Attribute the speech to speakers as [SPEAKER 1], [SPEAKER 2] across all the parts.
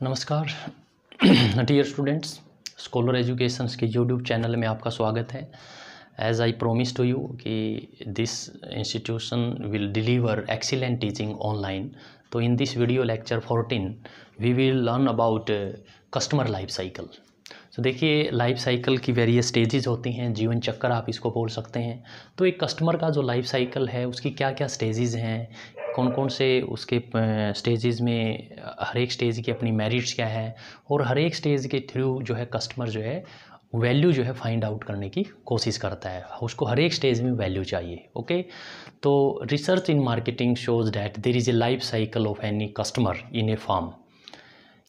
[SPEAKER 1] नमस्कार dear students, Scholar Educations के YouTube channel में आपका स्वागत है। As I promise to you कि this institution will deliver excellent teaching online. तो in this video lecture 14 we will learn about customer life cycle. तो देखिए, लाइफ साइकिल की वेरियस स्टेजेस होती हैं, जीवन चक्कर आप इसको बोल सकते हैं। तो एक कस्टमर का जो लाइफ साइकिल है उसकी क्या क्या स्टेजेस हैं, कौन कौन से उसके स्टेजेस में, हर एक स्टेज की अपनी मेरिट्स क्या है, और हर एक स्टेज के थ्रू जो है कस्टमर जो है वैल्यू जो है फाइंड आउट करने की कोशिश करता है। उसको हर एक स्टेज में वैल्यू चाहिए। ओके, तो research in marketing shows that there is a life cycle of any customer in a firm.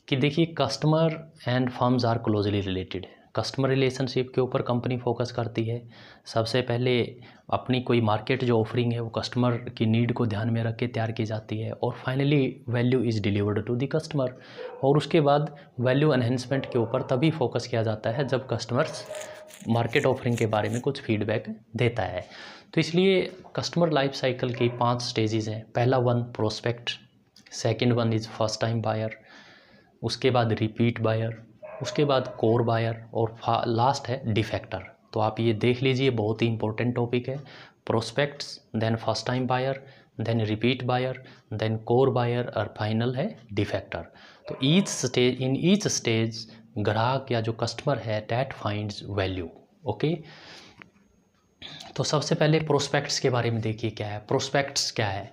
[SPEAKER 1] कि देखिए, customer and firms are closely related. Customer relationship के ऊपर कंपनी फोकस करती है। सबसे पहले अपनी कोई मार्केट जो ऑफरिंग है वो कस्टमर की नीड को ध्यान में रख के तैयार की जाती है, और finally value is delivered to the customer. और उसके बाद वैल्यू एनहेंसमेंट के ऊपर तभी फोकस किया जाता है जब कस्टमर्स मार्केट ऑफरिंग के बारे में कुछ फीडबैक देता है। तो इसलिए कस्टमर लाइफ साइकिल की 5 स्टेजेस हैं। पहला one prospect, second one is first time buyer, उसके बाद रिपीट बायर, उसके बाद कोर बायर, और लास्ट है डिफेक्टर। तो आप ये देख लीजिए, बहुत ही इंपॉर्टेंट टॉपिक है। Prospects, then first time buyer, then repeat buyer, then core buyer, और फाइनल है डिफेक्टर। तो इन ईच स्टेज ग्राहक या जो कस्टमर है दैट फाइंड्स वैल्यू। ओके, तो सबसे पहले प्रोस्पेक्ट्स के बारे में देखिए क्या है। प्रोस्पेक्ट्स क्या है?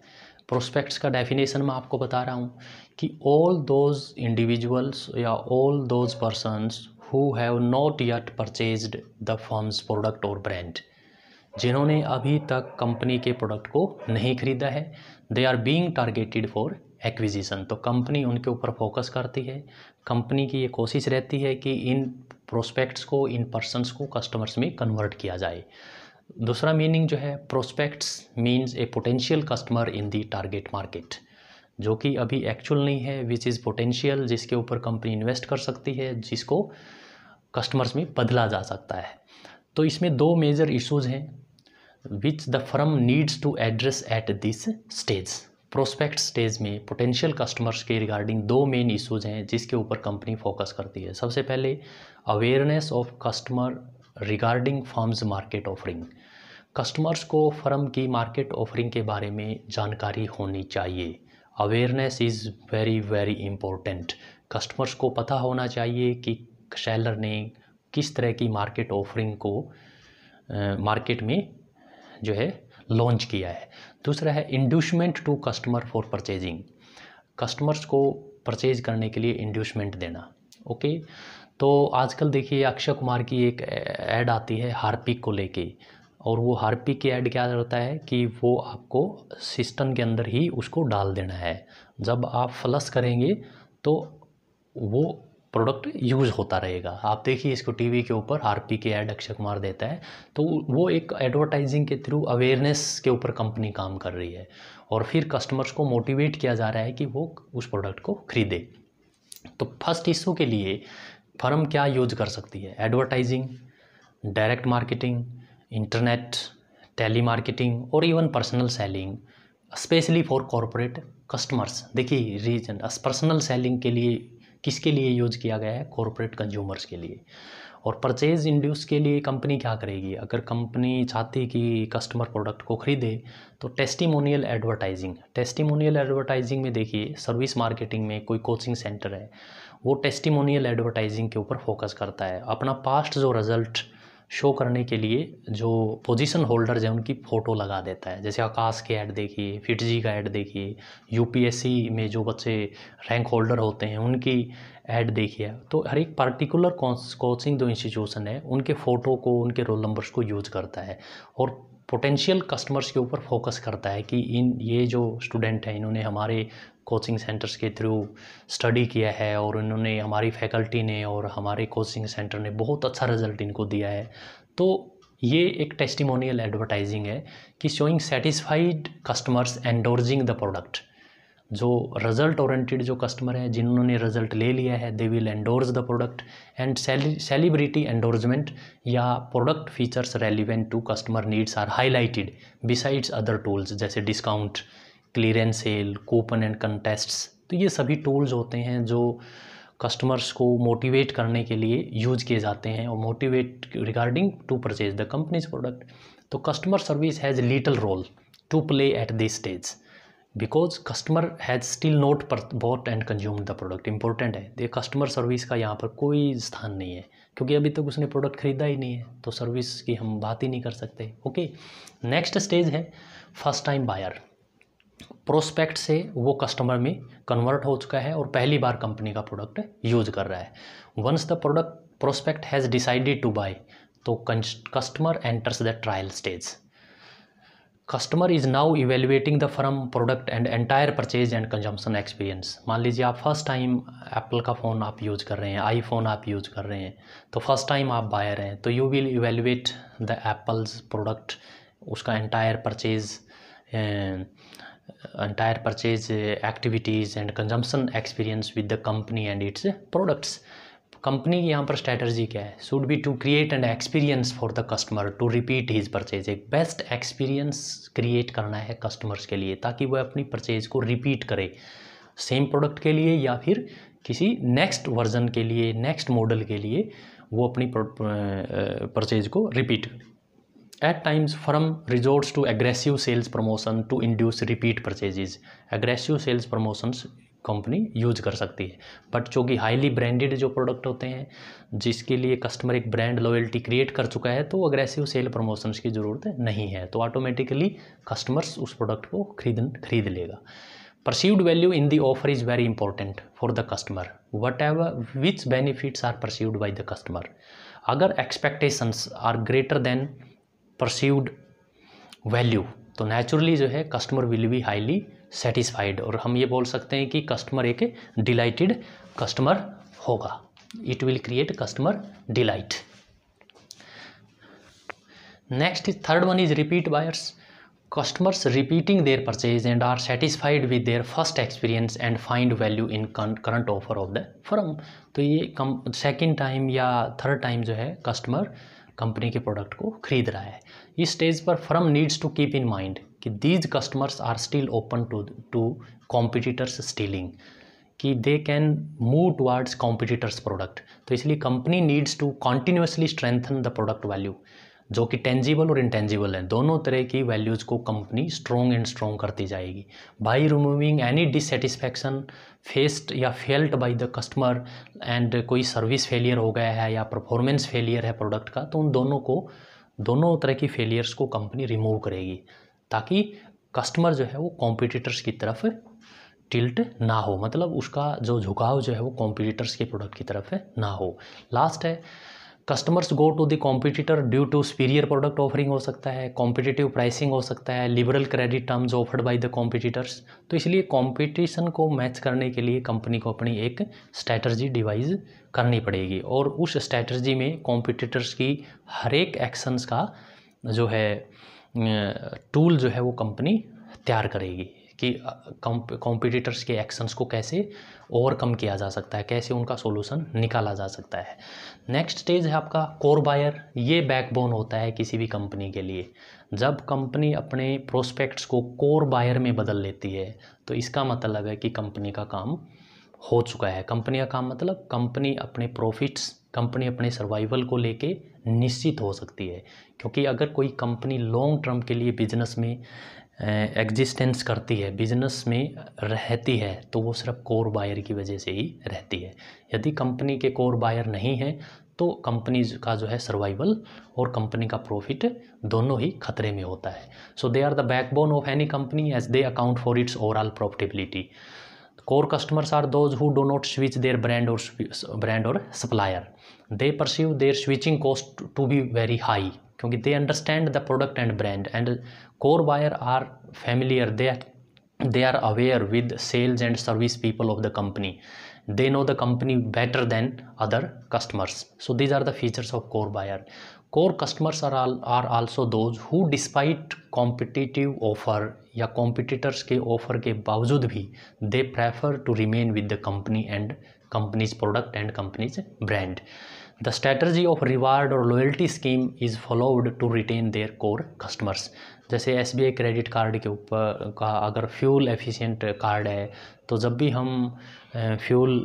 [SPEAKER 1] प्रोस्पेक्ट्स का डेफिनेशन मैं आपको बता रहा हूँ कि ऑल दोज इंडिविजुअल्स या all those persons who have not yet purchased the firms product और ब्रांड, जिन्होंने अभी तक कंपनी के प्रोडक्ट को नहीं खरीदा है, they are being targeted for acquisition. तो कंपनी उनके ऊपर फोकस करती है। कंपनी की ये कोशिश रहती है कि इन प्रोस्पेक्ट्स को, इन पर्सन्स को कस्टमर्स में कन्वर्ट किया जाए। दूसरा मीनिंग जो है, prospects means A potential customer in the target market, जो कि अभी एक्चुअल नहीं है, विच इज़ पोटेंशियल, जिसके ऊपर कंपनी इन्वेस्ट कर सकती है, जिसको कस्टमर्स में बदला जा सकता है। तो इसमें 2 मेजर इश्यूज हैं which the firm needs to address at this stage. Prospect stage में पोटेंशियल कस्टमर्स के रिगार्डिंग 2 मेन इश्यूज हैं जिसके ऊपर कंपनी फोकस करती है। सबसे पहले awareness of customer regarding firms market offering. Customers को फर्म की मार्केट ऑफरिंग के बारे में जानकारी होनी चाहिए। Awareness is very very important. Customers को पता होना चाहिए कि सेलर ने किस तरह की मार्केट ऑफरिंग को मार्केट में जो है लॉन्च किया है। दूसरा है inducement to customer for purchasing. Customers को परचेज करने के लिए इंड्यूसमेंट देना। ओके, तो आजकल देखिए अक्षय कुमार की एक ऐड आती है हार्पिक को लेके, और वो हार्पिक की ऐड क्या होता है कि वो आपको सिस्टम के अंदर ही उसको डाल देना है। जब आप फ्लश करेंगे तो वो प्रोडक्ट यूज़ होता रहेगा। आप देखिए इसको टीवी के ऊपर हार्पिक की ऐड अक्षय कुमार देता है। तो वो एक एडवर्टाइजिंग के थ्रू अवेयरनेस के ऊपर कंपनी काम कर रही है, और फिर कस्टमर्स को मोटिवेट किया जा रहा है कि वो उस प्रोडक्ट को खरीदे। तो फर्स्ट इशू के लिए फर्म क्या यूज कर सकती है? Advertising, direct marketing, internet, telemarketing, और even personal selling, specially for corporate customers. देखिए रीजन पर्सनल सेलिंग के लिए किसके लिए यूज किया गया है? कॉरपोरेट कंज्यूमर्स के लिए। और परचेज इंड्यूस के लिए कंपनी क्या करेगी? अगर कंपनी चाहती कि कस्टमर प्रोडक्ट को खरीदे तो टेस्टिमोनियल एडवर्टाइजिंग। टेस्टिमोनियल एडवर्टाइजिंग में देखिए, सर्विस मार्केटिंग में कोई कोचिंग सेंटर है, वो टेस्टिमोनियल एडवर्टाइजिंग के ऊपर फोकस करता है। अपना पास्ट जो रिजल्ट शो करने के लिए जो पोजीशन होल्डर्स हैं उनकी फ़ोटो लगा देता है। जैसे आकाश के ऐड देखिए, फिटजी का ऐड देखिए, यूपीएससी में जो बच्चे रैंक होल्डर होते हैं उनकी ऐड देखिए। तो हर एक पर्टिकुलर कोचिंग जो इंस्टीट्यूशन है उनके फ़ोटो को, उनके रोल नंबर्स को यूज करता है, और पोटेंशियल कस्टमर्स के ऊपर फोकस करता है कि ये जो स्टूडेंट हैं इन्होंने हमारे कोचिंग सेंटर्स के थ्रू स्टडी किया है, और इन्होंने, हमारी फैकल्टी ने और हमारे कोचिंग सेंटर ने बहुत अच्छा रिजल्ट इनको दिया है। तो ये एक टेस्टिमोनियल एडवर्टाइजिंग है कि showing satisfied customers endorsing the product. जो रिजल्ट ओरिएंटेड जो कस्टमर है, जिन्होंने रिजल्ट ले लिया है, they will endorse the product. And celebrity endorsement या product features relevant to customer needs are highlighted besides other tools, जैसे discount, clearance sale, coupon and contests. तो ये सभी टूल्स होते हैं जो कस्टमर्स को मोटिवेट करने के लिए यूज किए जाते हैं और motivate regarding to purchase the company's product. तो customer service has little role to play at this stage because customer has still not bought and consume the product. Important है, ये कस्टमर सर्विस का यहाँ पर कोई स्थान नहीं है क्योंकि अभी तक उसने प्रोडक्ट खरीदा ही नहीं है, तो सर्विस की हम बात ही नहीं कर सकते। ओके, नेक्स्ट स्टेज है फर्स्ट टाइम बायर। प्रोस्पेक्ट से वो कस्टमर में कन्वर्ट हो चुका है और पहली बार कंपनी का प्रोडक्ट यूज कर रहा है। Once the product prospect has decided to buy, तो customer enters the trial stage. Customer is now evaluating the firm product and entire purchase and consumption experience. मान लीजिए आप फर्स्ट टाइम एप्पल का phone आप use कर रहे हैं, iPhone आप यूज़ कर रहे हैं, तो फर्स्ट टाइम आप बायर हैं, तो you will evaluate the Apple's product, उसका entire purchase activities and consumption experience with the company and its products. Company की यहाँ पर स्ट्रैटेजी क्या है? Should be to create an experience for the customer to repeat his purchase. एक best experience create करना है customers के लिए ताकि वह अपनी परचेज को रिपीट करे, सेम प्रोडक्ट के लिए या फिर किसी नेक्स्ट वर्जन के लिए, नेक्स्ट मॉडल के लिए वो अपनी परचेज को रिपीट करे। At times, firm resorts to aggressive sales promotion to induce repeat purchases. Aggressive sales promotions company use कर सकती है, बट जो कि हाईली ब्रांडेड जो प्रोडक्ट होते हैं जिसके लिए कस्टमर एक ब्रांड लॉयल्टी क्रिएट कर चुका है, तो अग्रेसिव सेल प्रमोशंस की ज़रूरत नहीं है, तो ऑटोमेटिकली कस्टमर्स उस प्रोडक्ट को खरीद लेगा। Perceived value in the offer is very important for the customer, whatever which benefits are perceived by the customer. अगर expectations are greater than perceived value, तो नेचुरली जो है customer will be highly satisfied, और हम ये बोल सकते हैं कि कस्टमर एक डिलाइटेड कस्टमर होगा। It will create customer delight. Next is third one is repeat buyers. Customers repeating their purchase and are satisfied with their first experience and find value in current offer of the firm. तो ये second time या third time जो है customer company के product को खरीद रहा है। इस स्टेज पर firm needs to keep in mind कि these customers are still open to competitors stealing, कि they can move towards competitors product. तो इसलिए company needs to continuously strengthen the product value, जो कि टेंजिबल और इंटेंजिबल है, दोनों तरह की वैल्यूज़ को कंपनी स्ट्रॉन्ग एंड स्ट्रॉन्ग करती जाएगी। By removing any dissatisfaction faced या felt by the customer, and कोई सर्विस फेलियर हो गया है या परफॉर्मेंस फेलियर है प्रोडक्ट का, तो उन दोनों तरह की फेलियर्स को कंपनी रिमूव करेगी ताकि कस्टमर जो है वो कॉम्पिटिटर्स की तरफ टिल्ट ना हो, मतलब उसका जो झुकाव जो है वो कॉम्पिटिटर्स के प्रोडक्ट की तरफ ना हो। लास्ट है customers go to the competitor due to superior product offering हो सकता है, कॉम्पिटिटिव प्राइसिंग हो सकता है, liberal credit terms offered by the competitors. तो इसलिए कंपटीशन को मैच करने के लिए कंपनी को अपनी एक स्ट्रैटेजी डिवाइस करनी पड़ेगी, और उस स्ट्रैटेजी में कॉम्पिटिटर्स की हर एक एक्शंस का जो है टूल जो है वो कंपनी तैयार करेगी कि कॉम्पिटिटर्स के एक्शंस को कैसे ओवरकम किया जा सकता है, कैसे उनका सॉल्यूशन निकाला जा सकता है। नेक्स्ट स्टेज है आपका कोर बायर। ये बैकबोन होता है किसी भी कंपनी के लिए। जब कंपनी अपने प्रोस्पेक्ट्स को कोर बायर में बदल लेती है तो इसका मतलब है कि कंपनी का काम हो चुका है। कंपनी का काम मतलब कंपनी अपने प्रॉफिट्स, कंपनी अपने सर्वाइवल को लेके निश्चित हो सकती है, क्योंकि अगर कोई कंपनी लॉन्ग टर्म के लिए बिजनेस में एग्जिस्टेंस करती है, बिजनेस में रहती है, तो वो सिर्फ कोर बायर की वजह से ही रहती है। यदि कंपनी के कोर बायर नहीं है तो कंपनी का जो है सर्वाइवल और कंपनी का प्रॉफिट दोनों ही खतरे में होता है। So they are the backbone of any company as they account for its overall profitability. Core customers are those who do not switch their brand और supplier. They perceive their switching cost to be very high, क्योंकि they understand the product and brand, and core buyer are familiar, they are aware with sales and service people of the company. They know the company better than other customers. So these are the features of core buyer. Core customers are also those who despite competitive offer या competitors के offer के बावजूद भी they prefer to remain with the company and company's product and company's brand. The strategy of reward or loyalty scheme is followed to retain their core customers. जैसे SBI credit card के ऊपर का अगर fuel efficient card है, तो जब भी हम फ्यूल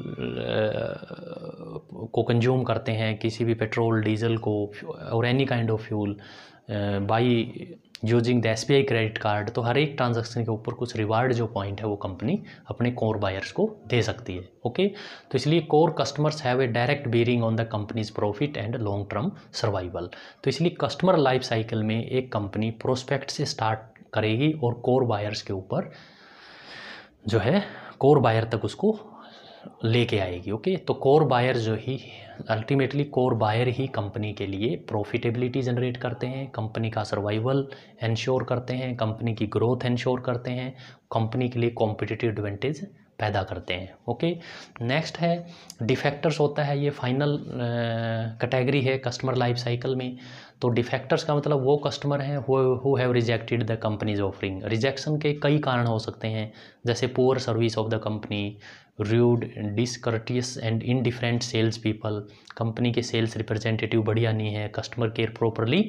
[SPEAKER 1] को कंज्यूम करते हैं, किसी भी पेट्रोल डीजल को और any kind of fuel by using the SBI credit card, तो हर एक ट्रांजैक्शन के ऊपर कुछ रिवार्ड जो पॉइंट है वो कंपनी अपने कोर बायर्स को दे सकती है। ओके, तो इसलिए core customers have a direct bearing on the companies profit and long term survival. तो इसलिए कस्टमर लाइफ साइकिल में एक कंपनी प्रोस्पेक्ट से स्टार्ट करेगी और कोर बायर्स के ऊपर जो है कोर बायर तक उसको लेके आएगी। ओके, तो कोर बायर जो ही अल्टीमेटली कोर बायर ही कंपनी के लिए प्रॉफिटेबिलिटी जनरेट करते हैं, कंपनी का सर्वाइवल इंश्योर करते हैं, कंपनी की ग्रोथ इंश्योर करते हैं, कंपनी के लिए कॉम्पिटिटिव एडवांटेज पैदा करते हैं। ओके, नेक्स्ट है डिफेक्टर्स होता है, ये फाइनल कैटेगरी है कस्टमर लाइफ साइकिल में। तो डिफेक्टर्स का मतलब वो कस्टमर हैं who have rejected the company's offering. Rejection के कई कारण हो सकते हैं, जैसे poor service of the company, rude, discourteous and indifferent sales people, company के सेल्स रिप्रेजेंटेटिव बढ़िया नहीं है, कस्टमर केयर प्रॉपरली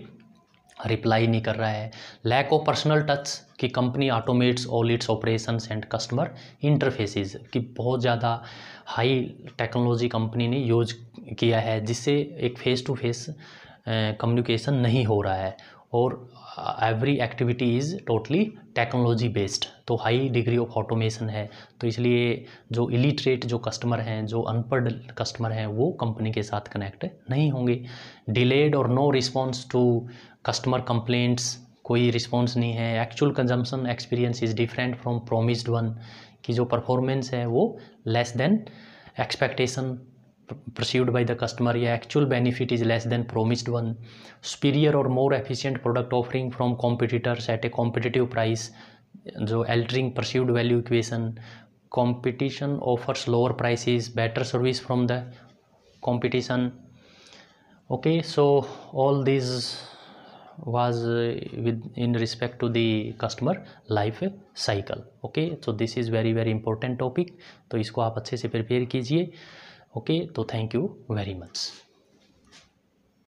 [SPEAKER 1] रिप्लाई नहीं कर रहा है, लैक ऑफ पर्सनल टच कि company automates all it's operations and customer interfaces कि बहुत ज़्यादा हाई टेक्नोलॉजी कंपनी ने यूज किया है जिससे एक फेस टू फेस कम्युनिकेशन नहीं हो रहा है, और every activity is totally technology based, तो हाई डिग्री ऑफ ऑटोमेशन है। तो इसलिए जो इलिटरेट जो कस्टमर हैं, जो अनपढ़ कस्टमर हैं, वो कंपनी के साथ कनेक्ट नहीं होंगे। डिलेड और no response to customer complaints, कोई रिस्पॉन्स नहीं है। Actual consumption experience is different from promised one, कि जो परफॉर्मेंस है वो less than expectation perceived by the customer, या actual benefit is less than promised one. superior or more efficient product offering from competitors at a competitive price, जो altering perceived value equation. competition offers lower prices, better service from the competition. okay, so all these was in respect to the customer life cycle. okay, so this is very very important topic, तो इसको आप अच्छे से prepare कीजिए। Okay, तो thank you very much.